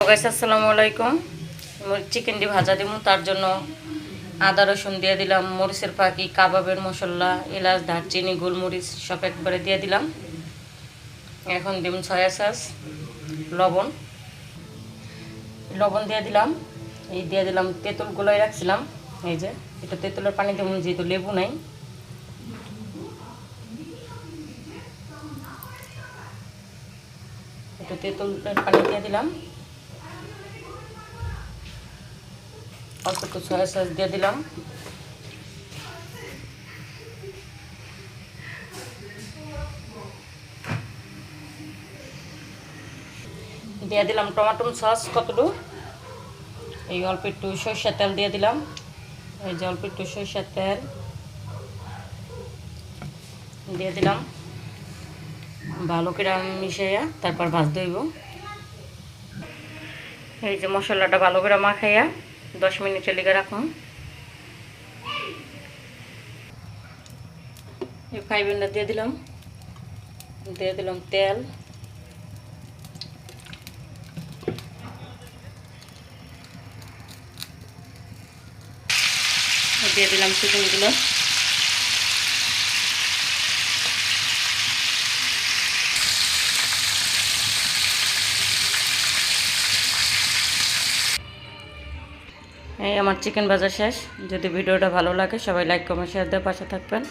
Guys আসসালামু আলাইকুম। চিকেনটি ভাজা দিব, তার জন্য আদা রসুন দিয়ে দিলাম, মরিচের ফাঁকি, কাবাবের মশলা, এলাচ, দারচিনি, গোলমরিচ সব একবারে দিয়ে দিলাম। এখন দিম সয়া সস, লবণ লবণ দিয়ে দিলাম। এই দিয়ে দিলাম তেঁতুল গুলাই রাখছিলাম, এই যে এটা তেঁতুলের পানি দেবো, যেহেতু লেবু নাই। একটু তেঁতুলের পানি দিয়ে দিলাম, অল্প একটু সয়া সস দিয়ে দিলাম, দিয়ে দিলাম টমেটো সস কতটুকু, এই অল্প একটু সরষের তেল দিয়ে দিলাম, এই যে অল্প একটু সরষের তেল দিয়ে দিলাম। ভালো করে মিশাইয়া তারপর ভাজতে হইব। এই যে মশলাটা ভালো করে মাখাইয়া 10 মিনিটের লেগে রাখুন। এই ফ্রাই প্যানটা দিয়ে দিলাম তেল, দিয়ে দিলাম চিকেনগুলো, এই আমার চিকেন ভাজা শেষ। যদি ভিডিওটা ভালো লাগে সবাই লাইক কমেন্ট শেয়ার দিয়ে পাশে থাকবেন।